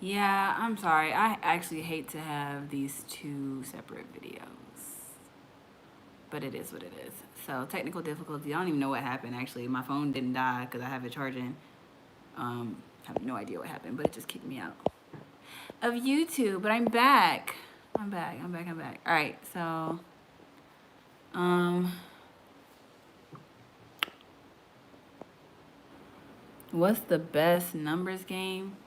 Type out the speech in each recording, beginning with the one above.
Yeah, I'm sorry. I actually hate to have these two separate videos, but it is what it is. So technical difficulty. I don't even know what happened. Actually, my phone didn't die because I have it charging. I have no idea what happened, but it just kicked me out of YouTube. But I'm back. I'm back. I'm back. I'm back. All right. So, um, what's the best numbers game?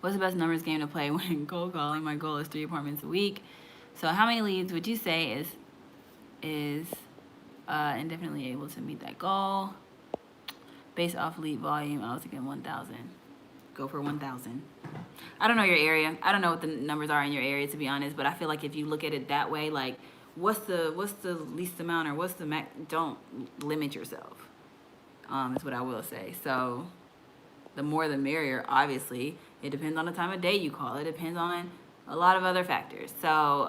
What's the best numbers game to play when cold calling? My goal is 3 appointments a week. So how many leads would you say is indefinitely able to meet that goal? Based off lead volume, I was thinking 1,000. Go for 1,000. I don't know your area. I don't know what the numbers are in your area, to be honest. But I feel like if you look at it that way, like what's the least amount or what's the max? Don't limit yourself. Is what I will say. So the more the merrier. Obviously, it depends on the time of day you call. It depends on a lot of other factors. So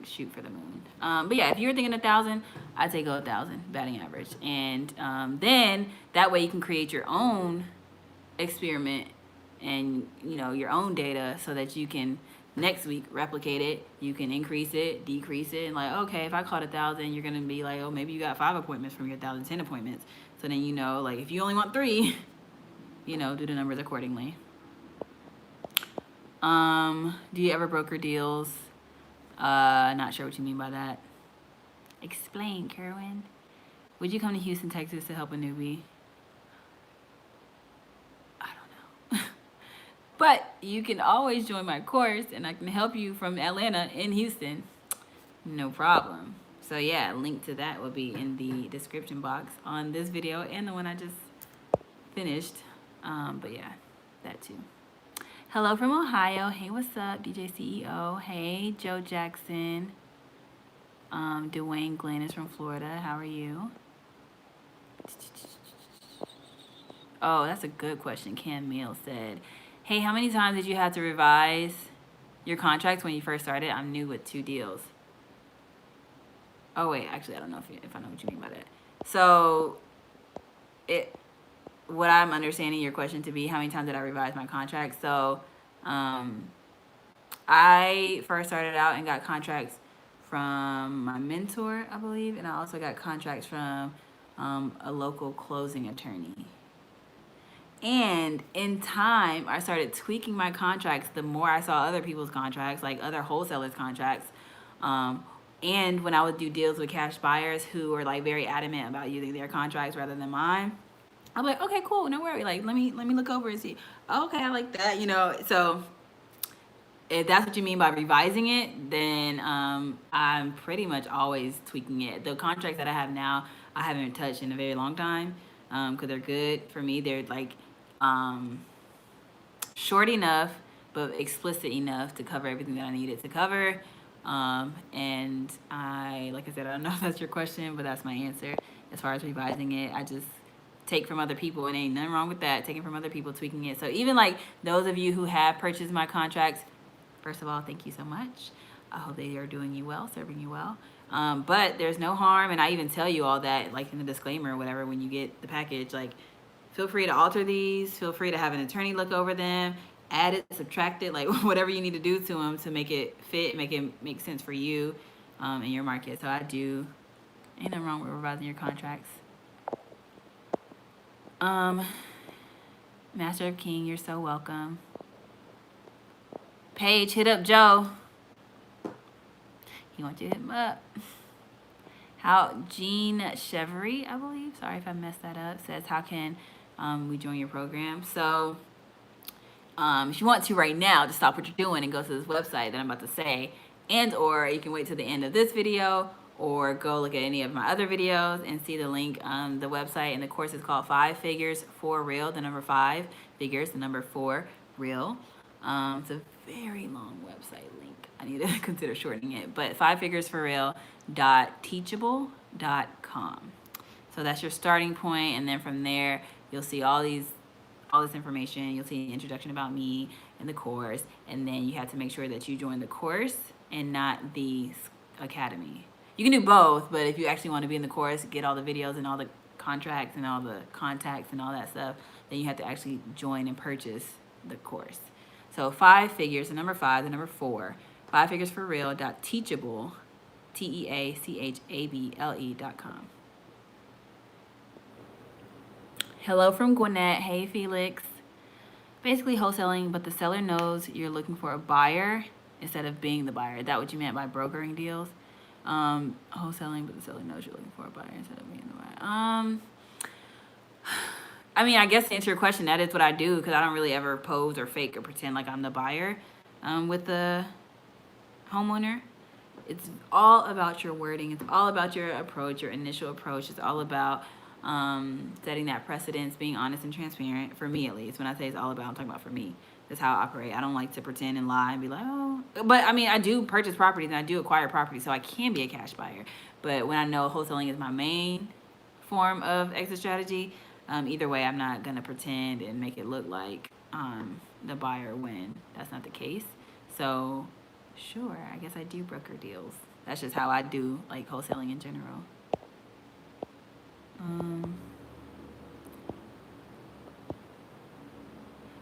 shoot for the moon. But yeah, if you were thinking 1,000, I'd say go 1,000 batting average, and then that way you can create your own experiment and your own data so that you can next week replicate it. You can increase it, decrease it, and like, okay, if I called 1,000, you're gonna be like, oh, maybe you got 5 appointments from your 1,000, 10 appointments. So then like if you only want 3, do the numbers accordingly. Do you ever broker deals? Not sure what you mean by that. Explain, Kerwin. Would you come to Houston, Texas to help a newbie? I don't know. But you can always join my course and I can help you from Atlanta in Houston. No problem. So yeah, link to that will be in the description box on this video and the one I just finished. But yeah, that too. Hello from Ohio. Hey, what's up, DJ CEO? Hey, Joe Jackson. Dwayne Glenn is from Florida. How are you? Oh, that's a good question. Cam Meal said, hey, how many times did you have to revise your contracts when you first started? I'm new with 2 deals. Oh, wait. Actually, I don't know if I know what you mean by that. So, what I'm understanding your question to be, how many times did I revise my contract? So, I first started out and got contracts from my mentor, I believe, and I also got contracts from a local closing attorney. And in time, I started tweaking my contracts the more I saw other people's contracts, like other wholesalers' contracts. And when I would do deals with cash buyers who were like very adamant about using their contracts rather than mine, I'm like, okay, cool, no worry. Like, let me look over and see. Okay, I like that, So if that's what you mean by revising it, then I'm pretty much always tweaking it. The contracts that I have now, I haven't touched in a very long time because they're good for me. They're like short enough but explicit enough to cover everything that I needed to cover. And like I said, I don't know if that's your question, but that's my answer. As far as revising it, I just take from other people, and ain't nothing wrong with that. Taking from other people, tweaking it. So even like those of you who have purchased my contracts, first of all, thank you so much. I hope they are doing you well, serving you well. But there's no harm, and I even tell you all that, like in the disclaimer or whatever, when you get the package, like feel free to alter these. Feel free to have an attorney look over them, add it, subtract it, like whatever you need to do to them to make it fit, make it make sense for you and your market. So I do. Ain't nothing wrong with revising your contracts. Master of King, you're so welcome. Paige, hit up Joe. He wants you to hit him up. Jean Chevery, I believe, sorry if I messed that up, says, how can we join your program? So if you want to right now, just stop what you're doing and go to this website that I'm about to say, or you can wait till the end of this video or go look at any of my other videos and see the link on the website. And the course is called 5 Figures for Real, the number 5 figures, the number 4 real. It's a very long website link. I need to consider shortening it, but 5figuresforreal.teachable.com. So that's your starting point, and then from there you'll see all this information. You'll see an introduction about me and the course, and then you have to make sure that you join the course and not the academy. You can do both, but if you actually want to be in the course, get all the videos and all the contracts and all the contacts and all that stuff, then you have to actually join and purchase the course. So 5 figures, the number 5, the number 4, 5figures for real. Teachable, TEACHABLE.com. Hello from Gwinnett. Hey, Felix. Basically wholesaling, but the seller knows you're looking for a buyer instead of being the buyer. Is that what you meant by brokering deals? Wholesaling, but the seller knows you're looking for a buyer instead of being the buyer. I mean, I guess to answer your question, that is what I do, because I don't really ever pose or fake or pretend like I'm the buyer with the homeowner. It's all about your wording. It's all about your approach, your initial approach. It's all about setting that precedence, being honest and transparent, for me at least. When I say it's all about, I'm talking about for me. That's how I operate. I don't like to pretend and lie and be like, oh. But, I mean, I do purchase properties and I do acquire properties, so I can be a cash buyer. But when I know wholesaling is my main form of exit strategy, either way, I'm not going to pretend and make it look like the buyer when that's not the case. So, sure, I guess I do broker deals. That's just how I do, like, wholesaling in general.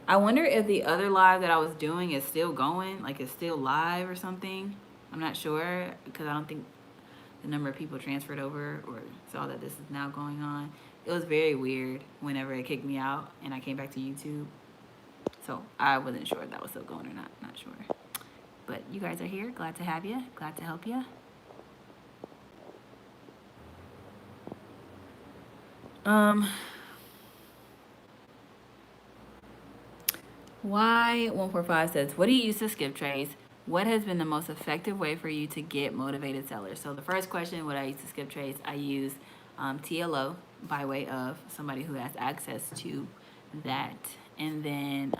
I wonder if the other live that I was doing is still going, like it's still live or something. I'm not sure, because I don't think the number of people transferred over or saw that this is now going on. It was very weird whenever it kicked me out and I came back to YouTube. So I wasn't sure if that was still going or not. Not sure. But you guys are here. Glad to have you. Glad to help you. Y145 says, what do you use to skip trades? What has been the most effective way for you to get motivated sellers? So the first question, what I use to skip trades, I use TLO by way of somebody who has access to that. And then,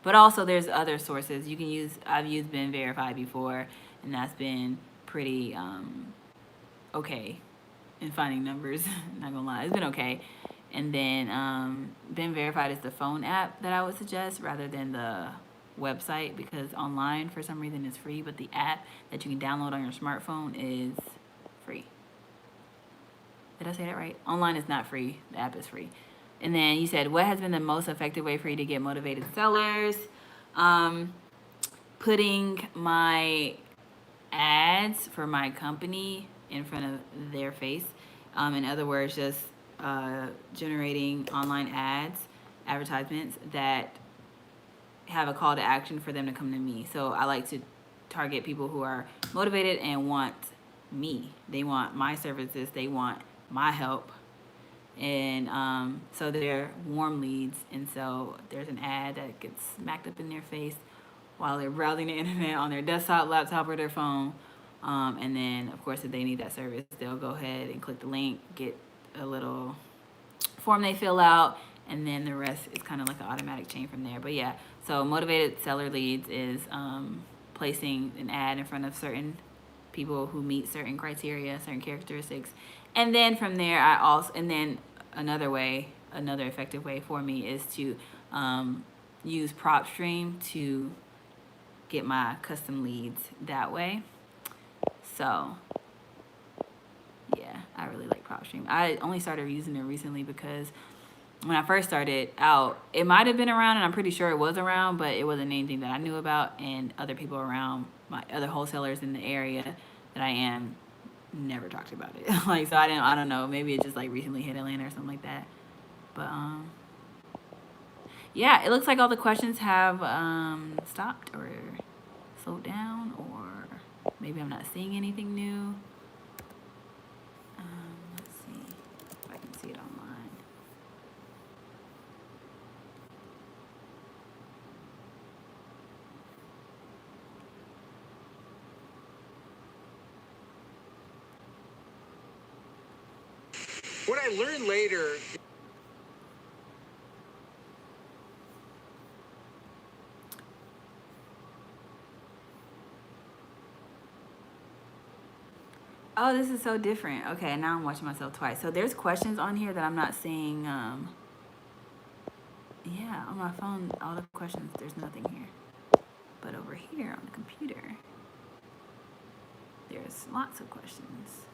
but also there's other sources. You can use, I've used Been Verified before, and that's been pretty okay in finding numbers. Not gonna lie, it's been okay. And then Been Verified is the phone app that I would suggest rather than the website, because online for some reason is free, but the app that you can download on your smartphone is free. Did I say that right? Online is not free. The app is free. And then you said, what has been the most effective way for you to get motivated sellers? Putting my ads for my company in front of their face. In other words, just generating online ads, advertisements that have a call to action for them to come to me. So I like to target people who are motivated and want me. They want my services. They want my help. And so they're warm leads. And so there's an ad that gets smacked up in their face while they're browsing the internet on their desktop, laptop, or their phone. And then, of course, if they need that service, they'll go ahead and click the link, get a little form they fill out, and then the rest is kind of like an automatic chain from there. But yeah, so motivated seller leads is placing an ad in front of certain people who meet certain criteria, certain characteristics. And then from there, another effective way for me is to use PropStream to get my custom leads that way. So yeah, I really like PropStream. I only started using it recently because when I first started out, it might have been around, and I'm pretty sure it was around, but it wasn't anything that I knew about, and other people around, my other wholesalers in the area that I am, never talked about it. Like, so I don't know, maybe it just like recently hit Atlanta or something like that. But yeah, it looks like all the questions have stopped or slowed down, or maybe I'm not seeing anything new. Let's see if I can see it online. What I learned later. Oh, this is so different. Okay, now I'm watching myself twice. So there's questions on here that I'm not seeing. Yeah, on my phone, all the questions, there's nothing here. But over here on the computer, there's lots of questions.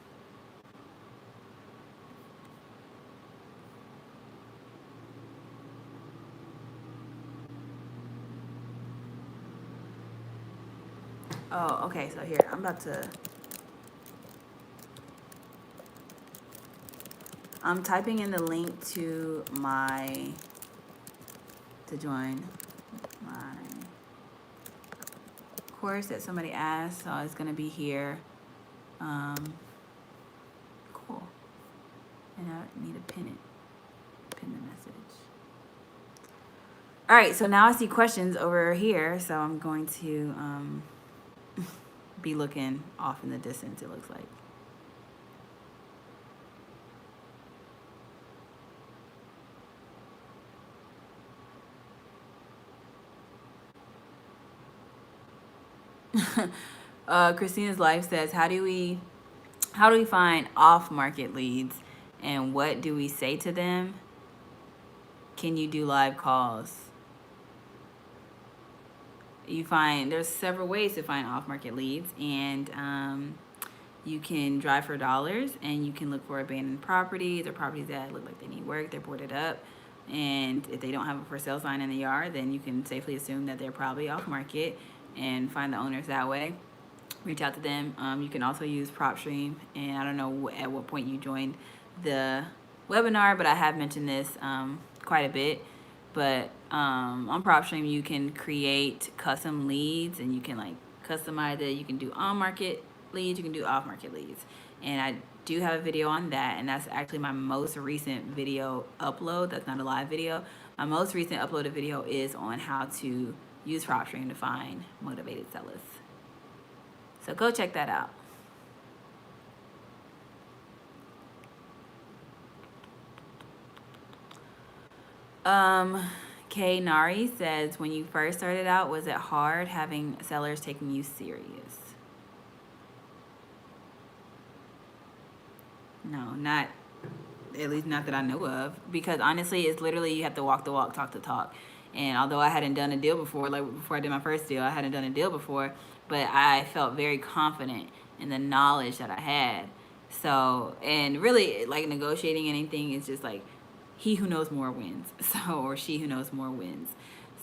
Oh, okay. So here, I'm typing in the link to join my course that somebody asked. So it's gonna be here. Cool. And I need to pin the message. All right, so now I see questions over here, so I'm going to be looking off in the distance, it looks like. Christina's Life says, how do we find off-market leads, and what do we say to them? Can you do live calls? There's several ways to find off-market leads, and you can drive for dollars, and you can look for abandoned properties or properties that look like they need work, they're boarded up, and if they don't have a for sale sign in the yard, then you can safely assume that they're probably off-market and find the owners that way. Reach out to them. You can also use PropStream, and I don't know at what point you joined the webinar, but I have mentioned this quite a bit. But on PropStream, you can create custom leads, and you can like customize it. You can do on-market leads, you can do off-market leads, and I do have a video on that, and that's actually my most recent video upload. That's not a live video. My most recent uploaded video is on how to use PropStream to find motivated sellers. So go check that out. Kay Nari says, when you first started out, was it hard having sellers taking you serious? No, not, at least not that I know of. Because honestly, it's literally, you have to walk the walk, talk the talk. And although I hadn't done a deal before, like before I did my first deal, I hadn't done a deal before, but I felt very confident in the knowledge that I had. So, and really, like negotiating anything is just like, he who knows more wins. So, or she who knows more wins.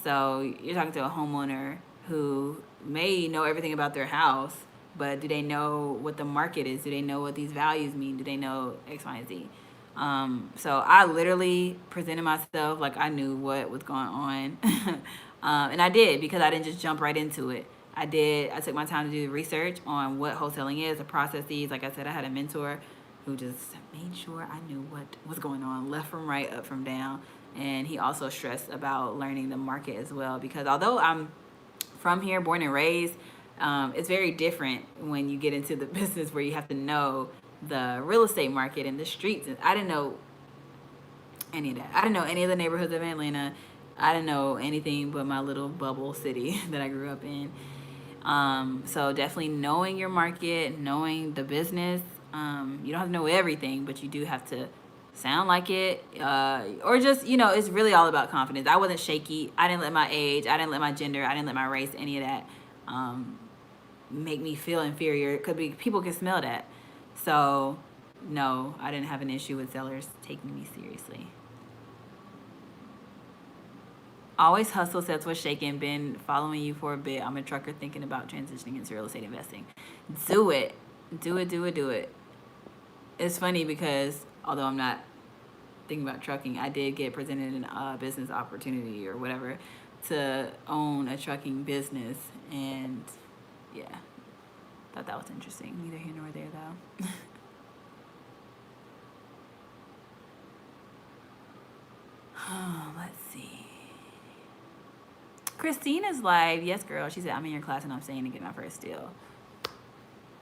So you're talking to a homeowner who may know everything about their house, but do they know what the market is? Do they know what these values mean? Do they know X, Y, and Z? So I literally presented myself like I knew what was going on. And I did, because I didn't just jump right into it. I took my time to do the research on what wholesaling is, the processes. Like I said, I had a mentor who just made sure I knew what was going on, left from right, up from down. And he also stressed about learning the market as well, because although I'm from here, born and raised, it's very different when you get into the business where you have to know the real estate market and the streets. And I didn't know any of that. I didn't know any of the neighborhoods of Atlanta. I didn't know anything but my little bubble city that I grew up in. So definitely knowing your market, knowing the business. You don't have to know everything, but you do have to sound like it, or just, it's really all about confidence. I wasn't shaky. I didn't let my age, I didn't let my gender, I didn't let my race, any of that make me feel inferior. It could be, people can smell that. So no, I didn't have an issue with sellers taking me seriously. Always Hustle says, what's shaking? Been following you for a bit. I'm a trucker thinking about transitioning into real estate investing. Do it. Do it. It's funny because although I'm not thinking about trucking, I did get presented a business opportunity or whatever to own a trucking business. And yeah, thought that was interesting. Neither here nor there though. Let's see. Christina's live. Yes, girl. She said, I'm in your class and I'm staying to get my first deal.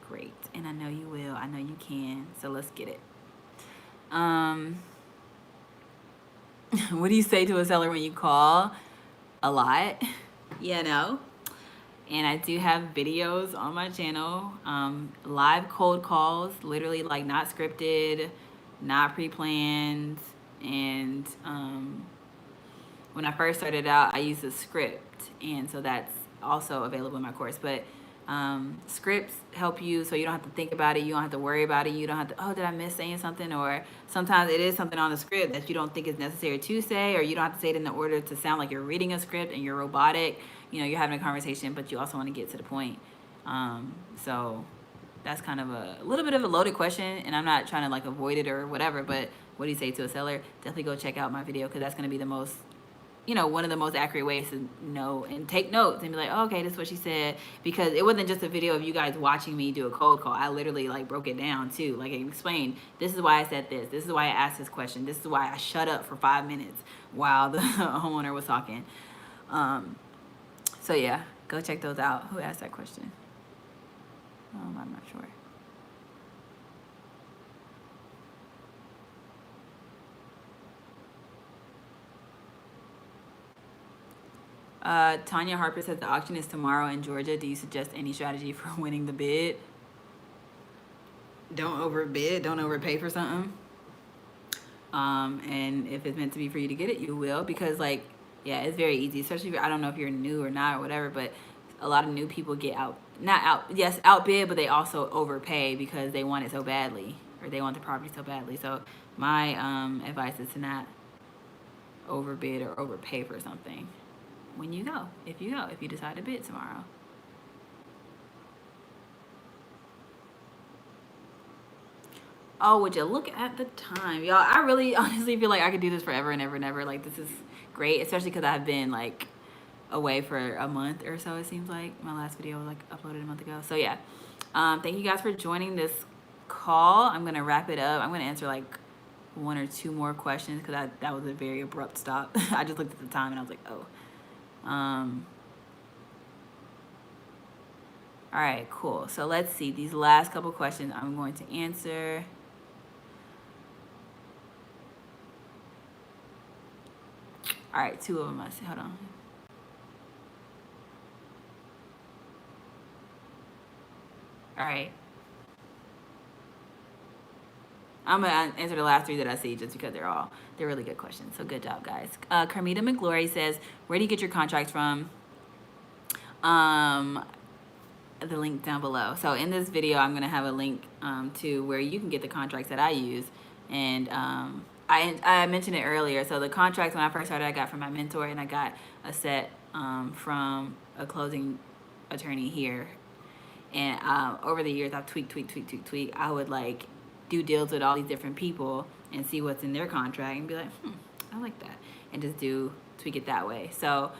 Great. And I know you will. I know you can. So let's get it. What do you say to a seller when you call? A lot. No. And I do have videos on my channel. Live cold calls. Literally like not scripted, not pre-planned. And when I first started out, I used a script. And so that's also available in my course. But scripts help you so you don't have to think about it. You don't have to worry about it. You don't have to, oh, did I miss saying something? Or sometimes it is something on the script that you don't think is necessary to say, or you don't have to say it in the order to sound like you're reading a script and you're robotic. You're having a conversation, but you also want to get to the point. So that's kind of a little bit of a loaded question, and I'm not trying to like avoid it or whatever, but what do you say to a seller? Definitely go check out my video, because that's going to be the most, one of the most accurate ways to know and take notes and be like, oh, okay, this is what she said. Because it wasn't just a video of you guys watching me do a cold call. I literally like broke it down too. Like I explained, this is why I said this. This is why I asked this question. This is why I shut up for 5 minutes while the homeowner was talking. So yeah, go check those out. Who asked that question? I'm not sure. Tanya Harper says the auction is tomorrow in Georgia. Do you suggest any strategy for winning the bid? Don't overbid. Don't overpay for something. And if it's meant to be for you to get it, you will. Because like, yeah, it's very easy. Especially if, I don't know if you're new or not or whatever, but a lot of new people get outbid, but they also overpay because they want it so badly, or they want the property so badly. So my advice is to not overbid or overpay for something when you go, if you decide to bid tomorrow. Oh, would you look at the time, y'all? I really honestly feel like I could do this forever and ever and ever. Like, this is great, especially because I've been like away for a month or so. It seems like my last video was like uploaded a month ago. So yeah, thank you guys for joining this call. I'm gonna wrap it up. I'm gonna answer like 1 or 2 more questions because that was a very abrupt stop. I just looked at the time and I was like, oh. All right, cool. So let's see, these last couple questions I'm going to answer. All right, 2 of them I see. Hold on. All right. I'm gonna answer the last 3 that I see just because they're really good questions. So good job, guys. Carmita McGlory says, where do you get your contracts from? The link down below. So in this video, I'm gonna have a link to where you can get the contracts that I use. And I mentioned it earlier. So the contracts, when I first started, I got from my mentor, and I got a set from a closing attorney here. And over the years, I've tweaked. I would like do deals with all these different people and see what's in their contract and be like, I like that, and just tweak it that way. So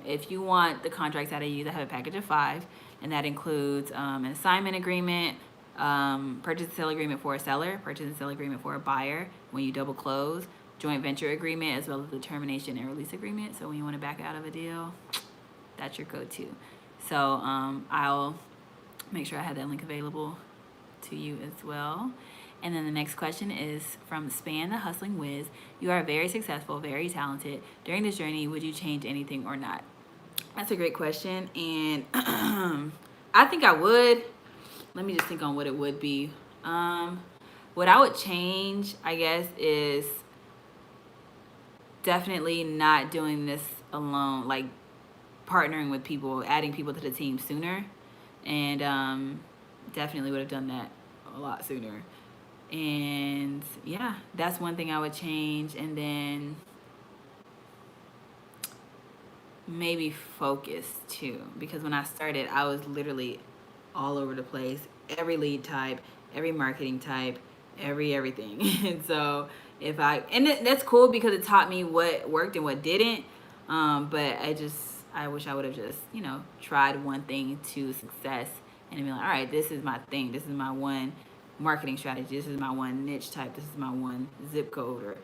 if you want the contracts that I use, I have a package of 5, and that includes an assignment agreement, purchase and sale agreement for a seller, purchase and sale agreement for a buyer when you double close, joint venture agreement, as well as the termination and release agreement. So when you want to back out of a deal, that's your go-to. So I'll make sure I have that link available to you as well. And then the next question is from Span the Hustling Wiz. You are very successful, very talented. During this journey, would you change anything or not? That's a great question, and I think I would. Let me just think on what it would be. What I would change, I guess, is definitely not doing this alone, like partnering with people, adding people to the team sooner, and definitely would have done that a lot sooner. And yeah, that's one thing I would change. And then maybe focus too, because when I started, I was literally all over the place, every lead type, every marketing type, everything. And so that's cool because it taught me what worked and what didn't. But I wish I would have just, tried one thing to success and be like, all right, this is my thing. This is my one marketing strategy. This is my one niche type. This is my one zip code, or,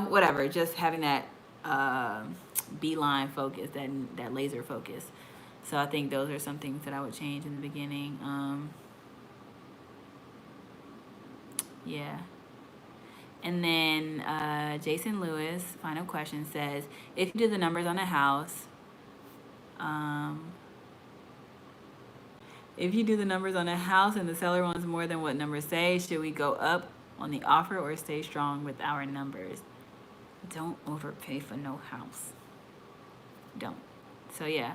whatever. Just having that beeline focus, that laser focus. So I think those are some things that I would change in the beginning. Yeah. And then Jason Lewis, final question, says, if you do the numbers on a house, if you do the numbers on a house and the seller wants more than what numbers say, should we go up on the offer or stay strong with our numbers? Don't overpay for no house. Don't. So yeah.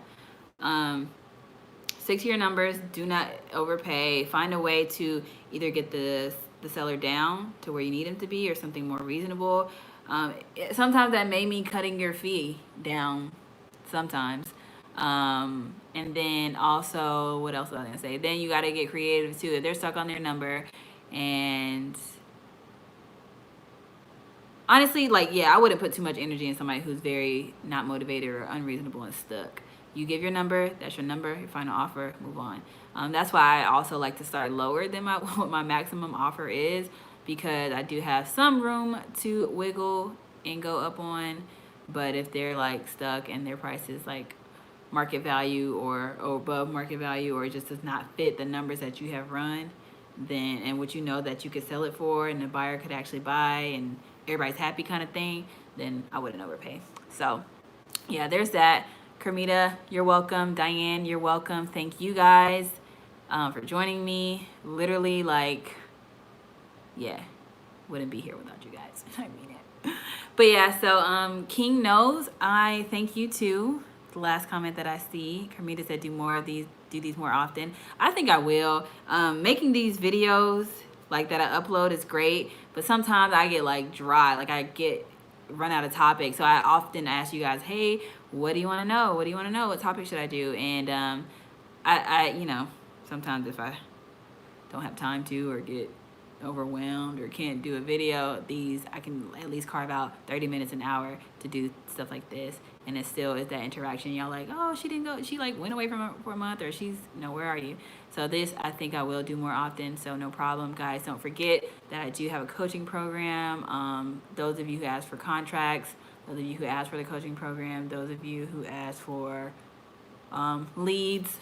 Stick to your numbers. Do not overpay. Find a way to either get the seller down to where you need him to be, or something more reasonable. Sometimes that may mean cutting your fee down. Sometimes. And then also, what else was I gonna say? Then you got to get creative too. If they're stuck on their number, and honestly, like, yeah, I wouldn't put too much energy in somebody who's very not motivated or unreasonable and stuck. You give your number, that's your number, your final offer, move on. That's why I also like to start lower than my what my maximum offer is, because I do have some room to wiggle and go up on. But if they're like stuck and their price is like market value or above market value, or it just does not fit the numbers that you have run, then, and what you know that you could sell it for and the buyer could actually buy and everybody's happy kind of thing, then I wouldn't overpay. So yeah, there's that. Kermita, you're welcome. Diane, you're welcome. Thank you guys for joining me. Literally, like, yeah, wouldn't be here without you guys. I mean it. But yeah, so King knows. I thank you too. The last comment that I see, Kermita said, do these more often. I think I will. Making these videos like that I upload is great, but sometimes I get like dry, like I get run out of topics. So I often ask you guys, hey, what do you want to know? What do you want to know? What topic should I do? And I you know, sometimes if I don't have time to, or get overwhelmed or can't do a video, these I can at least carve out 30 minutes, an hour to do stuff like this, and it still is that interaction. Y'all like, oh, she didn't go, she like went away for a month, or she's, you know, where are you? So this I think I will do more often, so no problem. Guys, don't forget that I do have a coaching program. Those of you who asked for contracts, those of you who asked for the coaching program, those of you who asked for leads,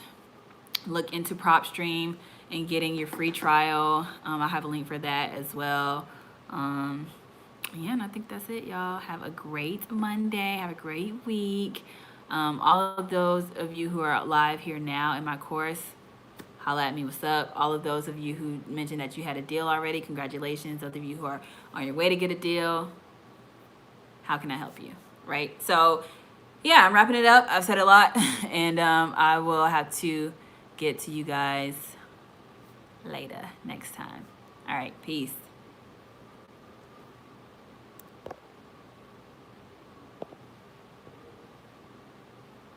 look into PropStream and getting your free trial. I have a link for that as well. Yeah, and I think that's it, y'all. Have a great Monday. Have a great week. All of those of you who are live here now in my course, holla at me, what's up? All of those of you who mentioned that you had a deal already, congratulations. Those of you who are on your way to get a deal, how can I help you, right? So yeah, I'm wrapping it up. I've said a lot, and I will have to get to you guys later next time. All right, peace.